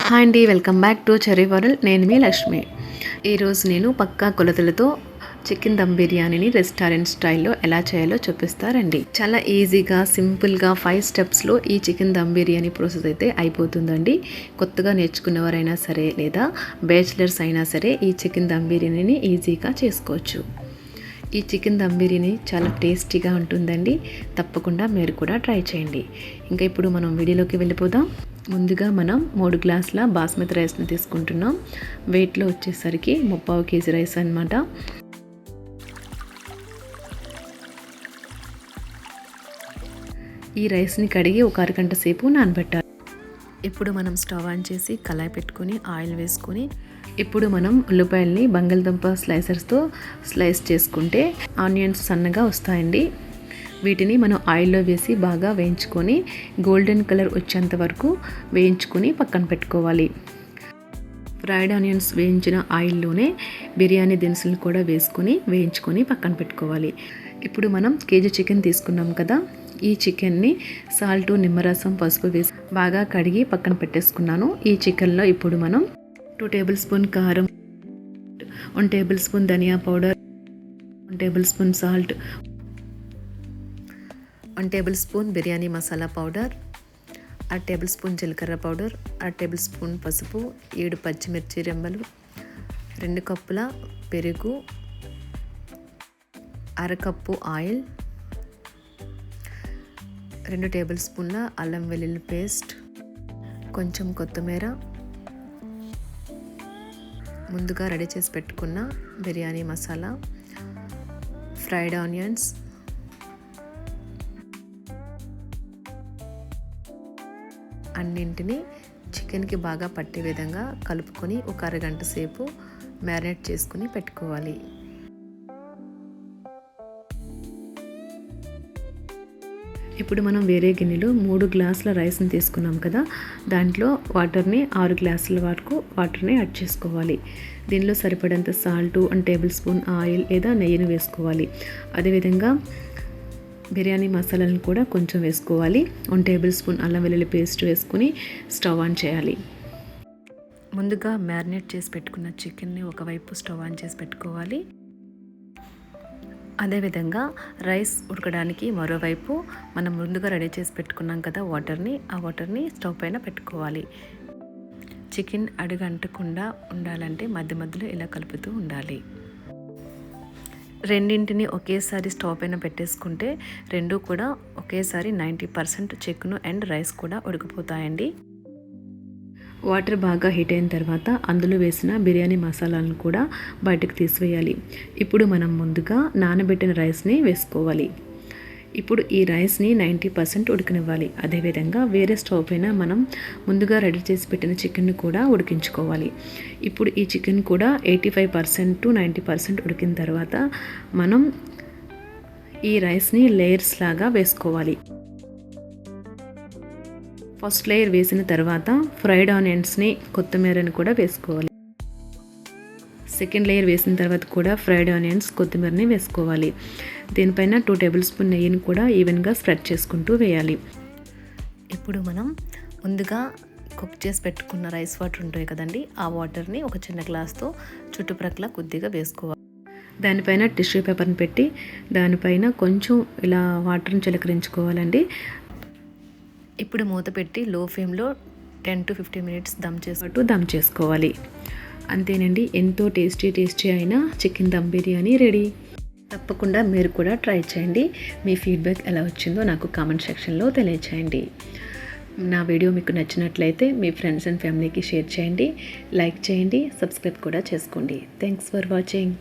Hi అండి, welcome back to cherry world. నేను మీ లక్ష్మి. ఈరోజు నేను పక్కా కొలతలతో చికెన్ దమ్ బిర్యానీని రెస్టారెంట్ స్టైల్లో ఎలా చేయాలో చూపిస్తారండి. చాలా ఈజీగా సింపుల్గా 5 స్టెప్స్లో ఈ చికెన్ దమ్ బిర్యానీ ప్రాసెస్ అయితే అయిపోతుందండి. కొత్తగా నేర్చుకున్నవారైనా సరే లేదా బ్యాచిలర్స్ అయినా సరే ఈ చికెన్ దమ్ బిర్యానీని ఈజీగా చేసుకోవచ్చు. ఈ చికెన్ దమ్ బిర్యానీ చాలా టేస్టీగా ఉంటుందండి. తప్పకుండా మీరు కూడా ట్రై చేయండి. ఇంకా ఇప్పుడు మనం వీడియోలోకి వెళ్ళిపోదాం. ముందుగా మనం 3 గ్లాసుల బాస్మతి రైస్ని తీసుకుంటున్నాం. వెయిట్లో వచ్చేసరికి 3/4 కేజీ రైస్ అన్నమాట. ఈ రైస్ని కడిగి ఒక అరగంట సేపు నానబెట్టాలి. ఇప్పుడు మనం స్టవ్ ఆన్ చేసి కళాయి పెట్టుకొని ఆయిల్ వేసుకొని ఇప్పుడు మనం ఉల్లిపాయల్ని బంగాళదుంప స్లైసర్స్తో స్లైస్ చేసుకుంటే ఆనియన్స్ సన్నగా వస్తాయండి. వీటిని మనం ఆయిల్లో వేసి బాగా వేయించుకొని గోల్డెన్ కలర్ వచ్చేంత వరకు వేయించుకొని పక్కన పెట్టుకోవాలి. ఫ్రైడ్ ఆనియన్స్ వేయించిన ఆయిల్లోనే బిర్యానీ దినుసులు కూడా వేసుకొని వేయించుకొని పక్కన పెట్టుకోవాలి. ఇప్పుడు మనం కేజీ చికెన్ తీసుకున్నాం కదా, ఈ చికెన్ని సాల్ట్, నిమ్మరసం, పసుపు వేసి బాగా కడిగి పక్కన పెట్టేసుకున్నాను. ఈ చికెన్లో ఇప్పుడు మనం 2 టేబుల్ స్పూన్ కారం, 1 టేబుల్ స్పూన్ ధనియా powder, 1 tablespoon salt, 1 tablespoon biryani masala powder, 1 tablespoon జీలకర్ర పౌడర్, 1 టేబుల్ స్పూన్ పసుపు, 7 పచ్చిమిర్చి రెమ్మలు, 2 కప్పుల పెరుగు, 1/2 కప్పు ఆయిల్, 2 టేబుల్ స్పూన్ల అల్లం వెల్లుల్లి పేస్ట్, కొంచెం కొత్తిమీర, ముందుగా రెడీ చేసి పెట్టుకున్న బిర్యానీ మసాలా, ఫ్రైడ్ ఆనియన్స్, అన్నింటినీ చికెన్కి బాగా పట్టే విధంగా కలుపుకొని ఒక అరగంట సేపు మ్యారినేట్ చేసుకుని పెట్టుకోవాలి. ఇప్పుడు మనం వేరే గిన్నెలో 3 గ్లాసుల రైస్ని తీసుకున్నాం కదా, దాంట్లో వాటర్ని 6 గ్లాసుల వరకు వాటర్ని యాడ్ చేసుకోవాలి. దీనిలో సరిపడంత సాల్ట్, 1 టేబుల్ స్పూన్ ఆయిల్ లేదా నెయ్యిని వేసుకోవాలి. అదేవిధంగా బిర్యానీ మసాలాలను కూడా కొంచెం వేసుకోవాలి. 1 టేబుల్ స్పూన్ అల్లం వెల్లుల్లి పేస్ట్ వేసుకుని స్టవ్ ఆన్ చేయాలి. ముందుగా మ్యారినేట్ చేసి పెట్టుకున్న చికెన్ని ఒకవైపు స్టవ్ ఆన్ చేసి పెట్టుకోవాలి. అదేవిధంగా రైస్ ఉడకడానికి మరోవైపు మనం ముందుగా రెడీ చేసి పెట్టుకున్నాం కదా ఆ వాటర్ని స్టవ్ పైన పెట్టుకోవాలి. చికెన్ అడుగంటకుండా ఉండాలంటే మధ్య మధ్యలో ఇలా కలుపుతూ ఉండాలి. రెండింటిని ఒకేసారి స్టవ్ పైన పెట్టేసుకుంటే రెండు కూడా ఒకేసారి 90% చికెన్ అండ్ రైస్ కూడా ఉడికిపోతాయండి. వాటర్ బాగా హీట్ అయిన తర్వాత అందులో వేసిన బిర్యానీ మసాలాలను కూడా బయటకు తీసివేయాలి. ఇప్పుడు మనం ముందుగా నానబెట్టిన రైస్ని వేసుకోవాలి. ఇప్పుడు ఈ రైస్ని 90% ఉడకనివ్వాలి. అదేవిధంగా వేరే స్టవ్ పైన మనం ముందుగా రెడీ చేసి పెట్టిన చికెన్ని కూడా ఉడికించుకోవాలి. ఇప్పుడు ఈ చికెన్ కూడా 85% to 90% ఉడికిన తర్వాత మనం ఈ రైస్ని లేయర్స్ లాగా వేసుకోవాలి. ఫస్ట్ లేయర్ వేసిన తర్వాత ఫ్రైడ్ ఆనియన్స్ని, కొత్తిమీరని కూడా వేసుకోవాలి. సెకండ్ లేయర్ వేసిన తర్వాత కూడా ఫ్రైడ్ ఆనియన్స్, కొత్తిమీరని వేసుకోవాలి. దీనిపైన 2 టేబుల్ స్పూన్ నెయ్యిని కూడా ఈవెన్గా స్ప్రెడ్ చేసుకుంటూ వేయాలి. ఇప్పుడు మనం ముందుగా కుక్ చేసి పెట్టుకున్న రైస్ వాటర్ ఉంటాయి కదండి, ఆ వాటర్ని ఒక చిన్న గ్లాస్తో చుట్టుప్రక్కల కొద్దిగా వేసుకోవాలి. దానిపైన టిష్యూ పేపర్ని పెట్టి దానిపైన కొంచెం ఇలా వాటర్ని చిలకరించుకోవాలండి. ఇప్పుడు మూత పెట్టి లో ఫ్లేమ్లో 10 to 15 minutes దమ్ చేసుకోవాలి. అంతేనండి, ఎంతో టేస్టీ అయిన చికెన్ దమ్ బిర్యానీ రెడీ. తప్పకుండా మీరు కూడా ట్రై చేయండి. మీ ఫీడ్బ్యాక్ ఎలా వచ్చిందో నాకు కామెంట్ సెక్షన్లో తెలియచేయండి. నా వీడియో మీకు నచ్చినట్లయితే మీ ఫ్రెండ్స్ అండ్ ఫ్యామిలీకి షేర్ చేయండి, లైక్ చేయండి, సబ్స్క్రైబ్ కూడా చేసుకోండి. Thanks for watching.